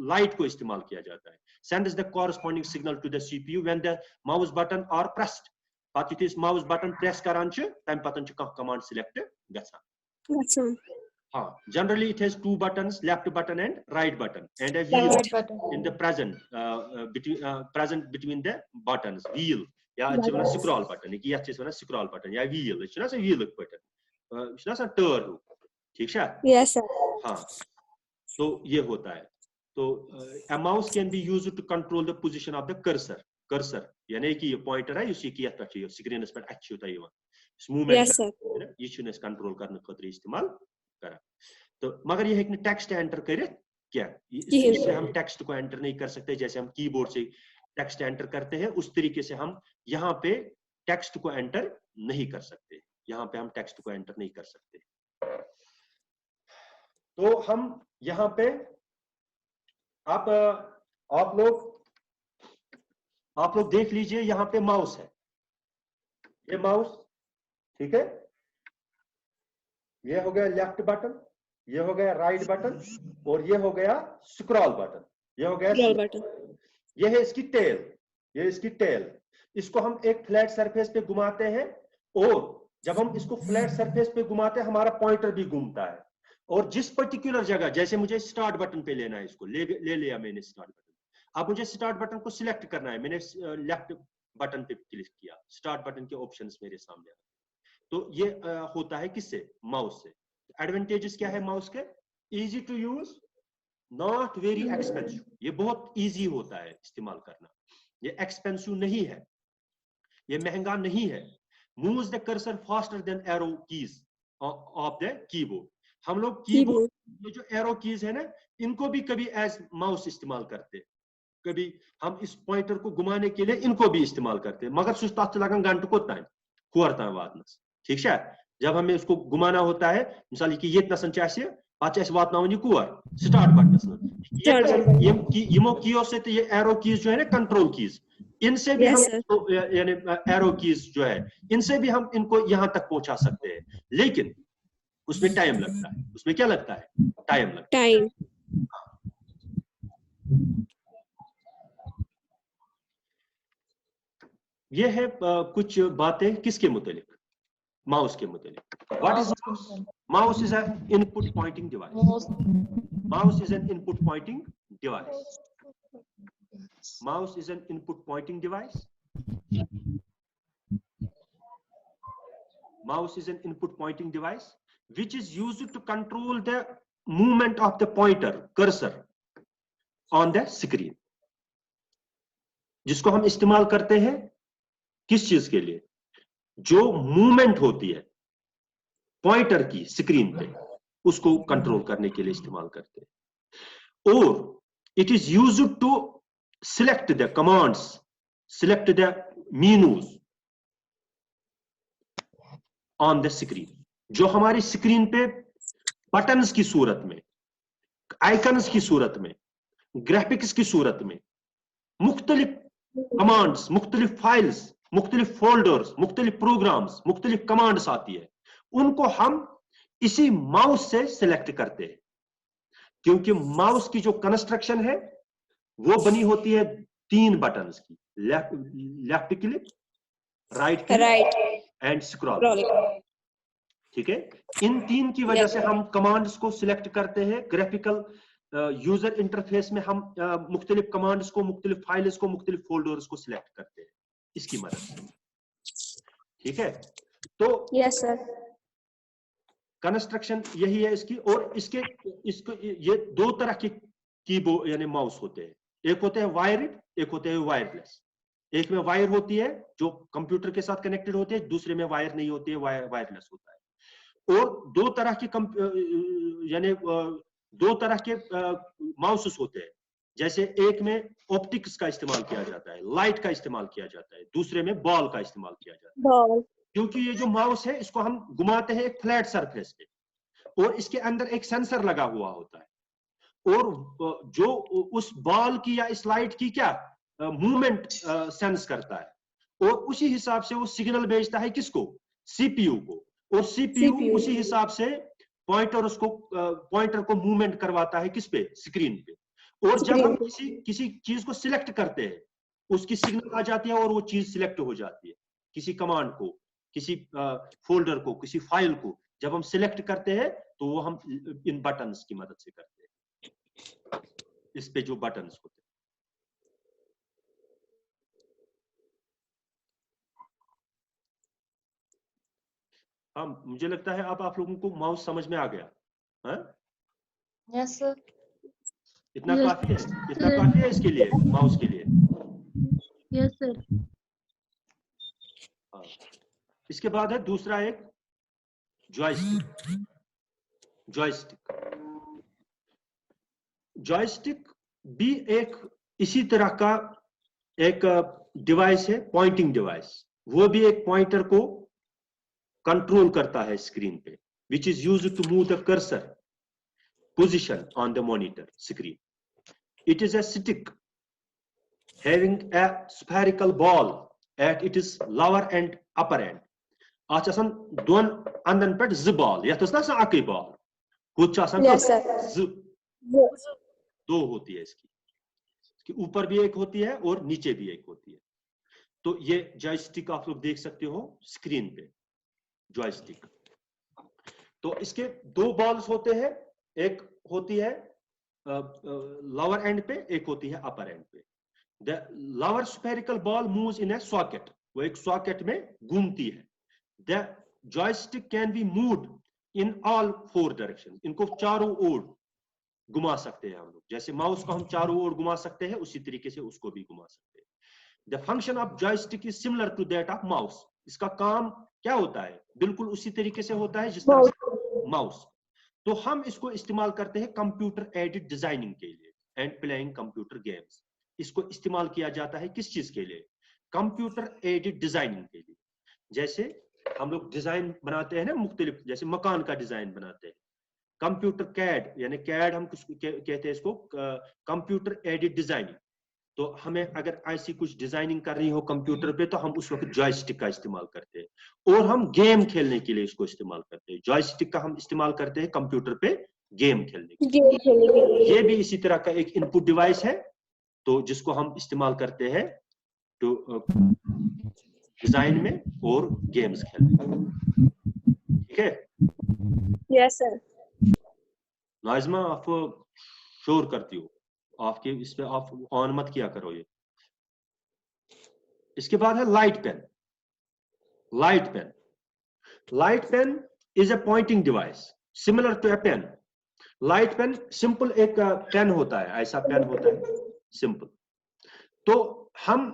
लाइट को इस्तेमाल किया जाता है। Sends the corresponding signal to the CPU when the mouse button are pressed। पति थी माउस बटन प्रेस करान छ, तम पतन छ कह कमांड सिलेक्ट गछान। हाँ, generally it has 2 buttons, left button and right button, and a wheel in the present between the buttons, wheel या चवना scroll button कि या चवना scroll button या wheel चना से wheel button चना सा turn, ठीक है। Yes sir। हाँ, तो ये होता है। तो a mouse can be used to control the position of the cursor यानी कि ये पॉइंटर है, उसी की पे ये स्क्रीन पे अच्छी होता है, ये मूवमेंट ये चुने कंट्रोल करने खतरे इस्तेमाल करा। तो मगर ये है कि टेक्स्ट एंटर करे क्या, इससे हम टेक्स्ट को एंटर नहीं कर सकते। जैसे हम कीबोर्ड से टेक्स्ट एंटर करते हैं, उस तरीके से हम यहाँ पे टेक्स्ट को एंटर नहीं कर सकते, यहाँ पे हम टेक्स्ट को एंटर नहीं कर सकते। तो हम यहाँ पे आप लोग देख लीजिए, यहाँ पे माउस है, ये माउस, ठीक है, ये हो गया लेफ्ट बटन, ये हो गया राइट बटन, और ये हो गया स्क्रॉल बटन, ये हो गया स्क्रॉल बटन, ये है इसकी टेल, ये इसकी टेल। इसको हम एक फ्लैट सरफेस पे घुमाते हैं, और जब हम इसको फ्लैट सरफेस पे घुमाते हैं हमारा पॉइंटर भी घूमता है, और जिस पर्टिकुलर जगह, जैसे मुझे स्टार्ट बटन पे लेना है, इसको ले लिया मैंने स्टार्ट बटन, अब मुझे स्टार्ट बटन को सिलेक्ट करना है, मैंने लेफ्ट बटन पे क्लिक किया, स्टार्ट बटन के ऑप्शंस मेरे सामने आ गए। तो ये होता है किससे? माउस से। एडवांटेजेस क्या है माउस के? Easy to use, not very expensive, ये बहुत इजी होता है इस्तेमाल करना, ये एक्सपेंसिव नहीं है, ये महंगा नहीं है। Moves the cursor faster than arrow keys of the keyboard. हम लोग कीबोर्ड, ये जो एरो कीज है ना, इनको भी कभी एज माउस इस्तेमाल करते हैं, कभी हम इस पॉइंटर को घुमाने के लिए इनको भी इस्तेमाल करते हैं, मगर सुस्त लगन घंटे को टाइम खोरता वातनस, ठीक है। जब हमें उसको घुमाना होता है, मिसाल कि ये वातन कोर स्टार्ट बटनस, यमो कीओ से तो ये एरो कीज जो है ना, कंट्रोल कीज, इनसे भी हम यानी एरो कीज जो है, इनसे भी हम इनको यहां तक पहुंचा सकते हैं, लेकिन उसमें टाइम लगता है। उसमें क्या लगता है? टाइम लगता है। ये है कुछ बातें किसके मुतालिक? माउस के मुतालिक। What is mouse? Mouse is an input pointing device. Mouse is an input pointing device. Mouse is an input pointing device. Mouse is an input pointing device which is used to control the movement of the pointer cursor on the screen. जिसको हम इस्तेमाल करते हैं किस चीज के लिए? जो मूवमेंट होती है पॉइंटर की स्क्रीन पे, उसको कंट्रोल करने के लिए इस्तेमाल करते हैं। और it is used to select the commands, select the menus on the screen. जो हमारी स्क्रीन पे बटन्स की सूरत में, आइकन्स की सूरत में, ग्राफिक्स की सूरत में, मुख्तलिफ कमांड्स, मुख्तलिफ फाइल्स, मुख्तलिफ फोल्डर्स, मुख्तलिफ प्रोग्राम्स, मुख्तलिफ कमांड्स आती है, उनको हम इसी माउस से सिलेक्ट करते हैं। क्योंकि माउस की जो कंस्ट्रक्शन है वो बनी होती है 3 बटन्स की, left click, right click and scroll, ठीक है। इन 3 की वजह से हम कमांड्स को सिलेक्ट करते हैं। ग्राफिकल यूजर इंटरफेस में हम मुख्तलिफ कमांड्स को, मुख्तलिफ फाइल्स को, मुख्तलिफ फोल्डर्स को सिलेक्ट करते हैं इसकी मदद से, ठीक है। तो यस सर, कंस्ट्रक्शन यही है इसकी। और इसको ये 2 तरह के कीबोर्ड यानी माउस होते हैं, एक होते हैं वायर्ड, एक होते हैं वायरलेस। एक में वायर होती है जो कंप्यूटर के साथ कनेक्टेड होती है, दूसरे में वायर नहीं होती है, वायरलेस होता है। और 2 तरह की यानी 2 तरह के माउसेस होते हैं। जैसे एक में ऑप्टिक्स का इस्तेमाल किया जाता है, लाइट का इस्तेमाल किया जाता है, दूसरे में बॉल का इस्तेमाल किया जाता है। क्योंकि ये जो माउस है इसको हम घुमाते हैं एक फ्लैट सरफेस पे, और इसके अंदर एक सेंसर लगा हुआ होता है, और जो उस बॉल की या इस लाइट की क्या मूवमेंट सेंस करता है, और उसी हिसाब से वो सिग्नल भेजता है किसको? सीपीयू को, और सीपीयू उसी हिसाब से पॉइंटर को मूवमेंट करवाता है किस पे? स्क्रीन पे। और जब हम किसी चीज को सिलेक्ट करते हैं, उसकी सिग्नल आ जाती है और वो चीज सिलेक्ट हो जाती है। किसी कमांड को, किसी फोल्डर को, किसी फाइल को जब हम सिलेक्ट करते हैं तो वो हम इन बटन्स की मदद से करते हैं, इस पे जो बटन्स होते हैं। हाँ, मुझे लगता है अब आप लोगों को माउस समझ में आ गया। हाँ? Yes sir. इतना काफी है, इतना काफी है इसके लिए, माउस के लिए। Yes sir. हाँ। इसके बाद है दूसरा एक जॉयस्टिक। जॉयस्टिक भी एक इसी तरह का एक डिवाइस है, पॉइंटिंग डिवाइस। वो भी एक पॉइंटर को कंट्रोल करता है स्क्रीन पे, which is used to move the cursor position on the monitor screen. It is a stick having a spherical ball at its lower and upper end. Ach asan don andan pet z ball, ya tos na asan akai ball, kuch asan Yes, sir. z, Yes. दो होती है इसकी ऊपर भी एक होती है और नीचे भी एक होती है। तो ये जॉयस्टिक आप लोग देख सकते हो स्क्रीन पे, जॉयस्टिक। तो इसके दो बॉल्स होते हैं, एक होती है लोअर एंड पे, एक होती है अपर एंड पे। The lower spherical ball moves in A socket, वो एक सॉकेट में घूमती है। The joystick can be moved in all 4 direction, इनको चारों ओर घुमा सकते हैं हम लोग, जैसे माउस को हम चारों ओर घुमा सकते हैं उसी तरीके से उसको भी घुमा सकते हैं। The function of joystick is similar to that of mouse, इसका काम क्या होता है, बिल्कुल उसी तरीके से होता है जिस तरह से माउस। तो हम इसको इस्तेमाल करते हैं कंप्यूटर एडेड डिजाइनिंग के लिए एंड प्लेइंग कंप्यूटर गेम्स। इसको इस्तेमाल किया जाता है किस चीज के लिए, कंप्यूटर एडेड डिजाइनिंग के लिए। जैसे हम लोग डिजाइन बनाते हैं ना मुख्तलिफ, जैसे मकान का डिजाइन बनाते हैं, कंप्यूटर कैड, यानी कैड हम कहते हैं इसको, कंप्यूटर एडेड डिजाइनिंग। तो हमें अगर ऐसी कुछ डिजाइनिंग करनी हो कंप्यूटर पे तो हम उस वक्त जॉयस्टिक का इस्तेमाल करते हैं, और हम गेम खेलने के लिए इसको इस्तेमाल करते हैं। जॉयस्टिक का हम इस्तेमाल करते हैं कंप्यूटर पे गेम खेलने के लिए। ये भी इसी तरह का एक इनपुट डिवाइस है, तो जिसको हम इस्तेमाल करते हैं तो डिजाइन में और गेम्स खेलने में। ठीक है? Yes sir. नाज़िमा आप शोर करती हो, आपके इस पे आप ऑन मत किया करो ये। इसके बाद है light pen. Light pen, light pen is a pointing device similar to a pen. Light pen simple एक पेन होता है, ऐसा पेन होता है सिंपल। तो हम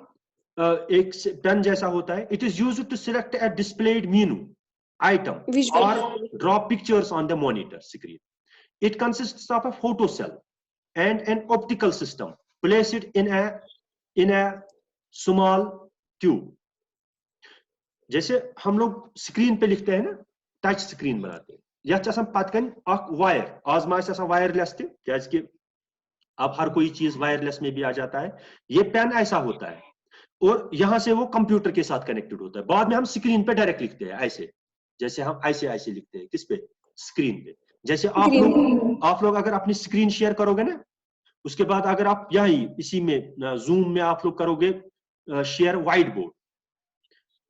एक पेन जैसा होता है, it is used to select a displayed menu item or draw pictures on the monitor screen. It consists of a photocell and an optical system placed in a small tube. जैसे हम लोग screen पे लिखते हैं ना, touch screen बनाते हैं, या चाहे हम पत कन अख वायर आज मास आसान वायरलेस थे, कि अब हर कोई चीज वायरलेस में भी आ जाता है। ये पेन ऐसा होता है और यहां से वो कंप्यूटर के साथ कनेक्टेड होता है। बाद में हम स्क्रीन पे डायरेक्ट लिखते हैं ऐसे, जैसे हम ऐसे ऐसे लिखते हैं किस पे, स्क्रीन पे। जैसे आप लोग अगर अपनी स्क्रीन शेयर करोगे ना, उसके बाद अगर आप यही इसी में जूम में आप लोग करोगे शेयर व्हाइट बोर्ड,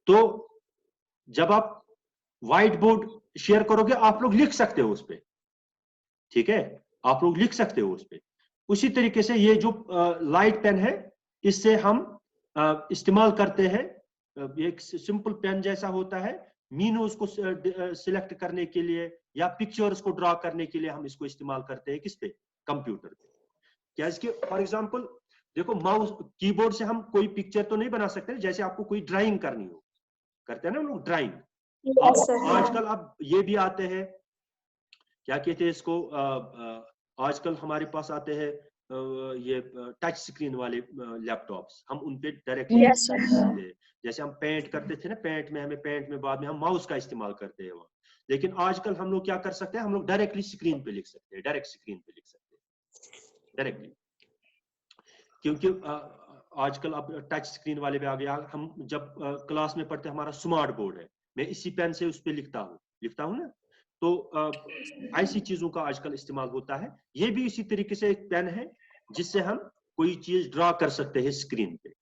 तो जब आप व्हाइट बोर्ड शेयर करोगे आप लोग लिख सकते हो उस पे, ठीक है, आप लोग लिख सकते हो उस पे। उसी तरीके से ये जो लाइट पेन है, इससे हम इस्तेमाल करते हैं, एक सिंपल पेन जैसा होता है, मीनूज को सिलेक्ट करने के लिए या पिक्चर्स को ड्रॉ करने के लिए हम इसको इस्तेमाल करते हैं किस पे, कंप्यूटर पे। क्या इसके फॉर एग्जांपल देखो, माउस कीबोर्ड से हम कोई पिक्चर तो नहीं बना सकते, जैसे आपको कोई ड्राइंग करनी हो, करते हैं ना लोग ड्राइंग। आजकल अब ये भी आते हैं, क्या कहते हैं इसको, आजकल हमारे पास आते हैं ये टच स्क्रीन वाले लैपटॉप्स, हम उन पे डायरेक्टली जैसे हम पेंट करते थे ना, पेंट में बाद में हम माउस का इस्तेमाल करते हैं वहाँ। लेकिन आजकल हम लोग क्या कर सकते हैं, हम लोग डायरेक्टली स्क्रीन पे लिख सकते हैं, डायरेक्ट स्क्रीन पे लिख सकते हैं डायरेक्टली, क्योंकि आजकल अब टच स्क्रीन वाले पे आ गया। हम जब क्लास में पढ़ते हैं, हमारा स्मार्ट बोर्ड है, मैं इसी पेन से उस पर लिखता हूँ ना, तो ऐसी चीजों का आजकल इस्तेमाल होता है। ये भी इसी तरीके से एक पेन है जिससे हम कोई चीज ड्रॉ कर सकते हैं स्क्रीन पे।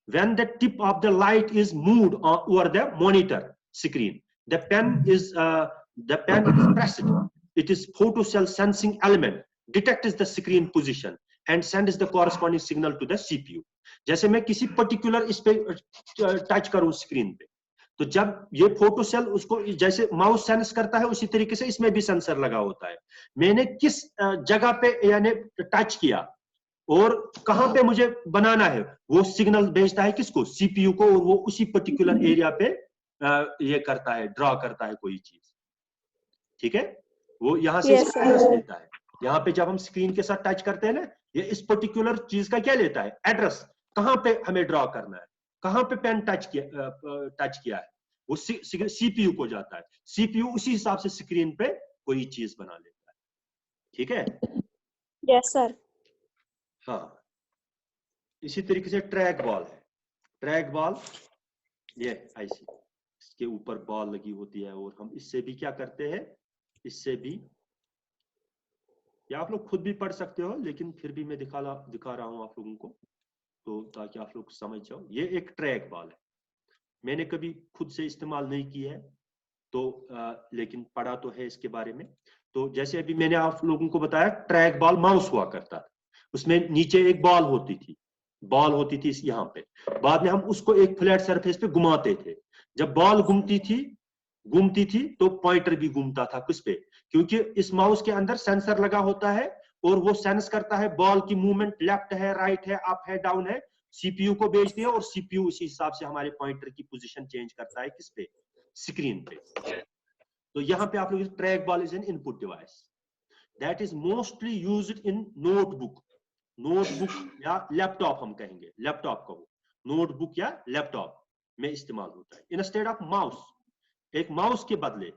When the tip of the light is moved over the monitor screen, the pen is pressed. It is photocell sensing element detects the screen position and sends the corresponding signal to the CPU. जैसे मैं किसी particular इस पे touch करूं screen पे, तो जब ये फोटोसेल उसको जैसे माउस सेंस करता है, उसी तरीके से इसमें भी सेंसर लगा होता है। मैंने किस जगह पे यानी टच किया और कहां पे मुझे बनाना है, वो सिग्नल भेजता है किसको, सीपीयू को, और वो उसी पर्टिकुलर एरिया पे ये करता है, ड्रॉ करता है कोई चीज। ठीक है, वो यहां से एड्रेस लेता है। यहाँ पे जब हम स्क्रीन के साथ टच करते हैं ना, ये इस पर्टिकुलर चीज का क्या लेता है, एड्रेस, कहां पे हमें ड्रॉ करना है, कहां पे पेन टच किया है, वो सीपीयू को जाता है, सीपीयू उसी हिसाब से स्क्रीन पे कोई चीज बना लेता है। ठीक है? Yes, sir. हाँ, इसी तरीके से ट्रैक बॉल है। ट्रैक बॉल ये ऐसी, इसके ऊपर बॉल लगी होती है और हम इससे भी क्या करते हैं, इससे भी, या आप लोग खुद भी पढ़ सकते हो, लेकिन फिर भी मैं दिखा रहा हूं आप लोगों को, तो ताकि आप लोग समझ जाओ। ये एक ट्रैक बॉल है, मैंने कभी खुद से इस्तेमाल नहीं की है, तो लेकिन पढ़ा तो है इसके बारे में। तो जैसे अभी मैंने आप लोगों को बताया, ट्रैक बॉल माउस हुआ करता था, उसमें नीचे एक बॉल होती थी, यहाँ पे, बाद में हम उसको एक फ्लैट सरफेस पे घुमाते थे। जब बॉल घूमती थी तो पॉइंटर भी घूमता था किस पे, क्योंकि इस माउस के अंदर सेंसर लगा होता है और वो सेंस करता है बॉल की मूवमेंट, लेफ्ट है, राइट है, अप है, डाउन है, सीपीयू को भेजती है और सीपीयू उसी हिसाब से हमारे पॉइंटर की पोजीशन चेंज करता है किस पे, स्क्रीन पे। तो यहाँ पे आप लोग, track ball is an input device that is mostly used in notebook या लैपटॉप, हम कहेंगे लैपटॉप का, वो नोटबुक या लैपटॉप में इस्तेमाल होता है। इंस्टेड ऑफ माउस, एक माउस के बदले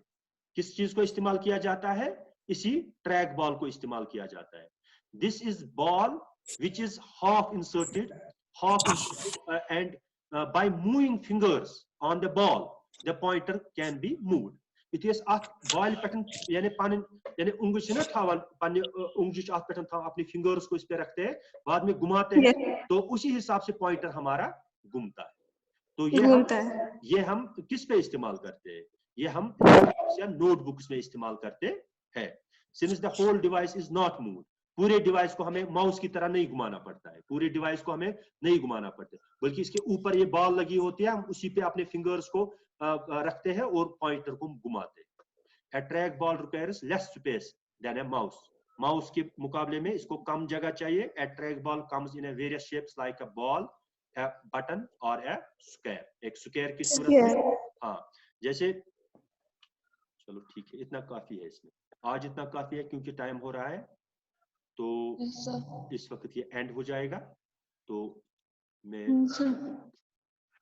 किस चीज को इस्तेमाल किया जाता है, इसी ट्रैक बॉल को इस्तेमाल किया जाता है। This is ball which is half inserted and by moving fingers on the ball the pointer can be moved. It is at ball pattern, यानी उंगली से ना थावन पानी उंगली आत पैटर्न था, अपनी फिंगर्स को इस पे रखते हैं, बाद में घुमाते हैं, तो उसी हिसाब से पॉइंटर हमारा घूमता है। तो ये हम किस पे इस्तेमाल करते हैं, ये हम या नोटबुक्स में इस्तेमाल करते हैं। Since the whole device is not moved, पूरे डिवाइस को हमें माउस की तरह नहीं घुमाना पड़ता है, पूरे डिवाइस को हमें नहीं घुमाना पड़ता है, बल्कि इसके ऊपर ये बॉल लगी होती है, हम उसी पे अपने फिंगर्स को रखते हैं और पॉइंटर को घुमाते हैं। A track ball requires less space than a mouse. Mouse के मुकाबले में इसको कम जगह चाहिए। A track ball comes in a various shapes like a ball, a button or a square. एक स्क्वायर की सूरत में, हाँ, जैसे, चलो ठीक है, इतना काफी है इसमें, आज इतना काफी है क्योंकि टाइम हो रहा है, तो इस वक्त ये एंड हो जाएगा। तो मैं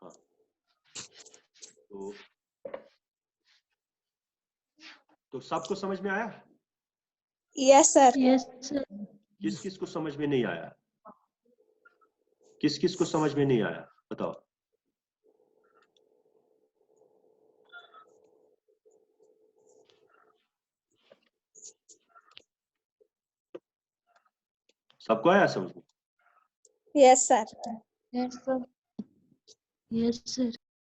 हाँ, तो सबको समझ में आया? Yes, sir. Yes, sir. किस किस को समझ में नहीं आया? किस किस को समझ में नहीं आया बताओ? सबको आया समझ में? Yes, sir. Yes, sir. Yes, sir.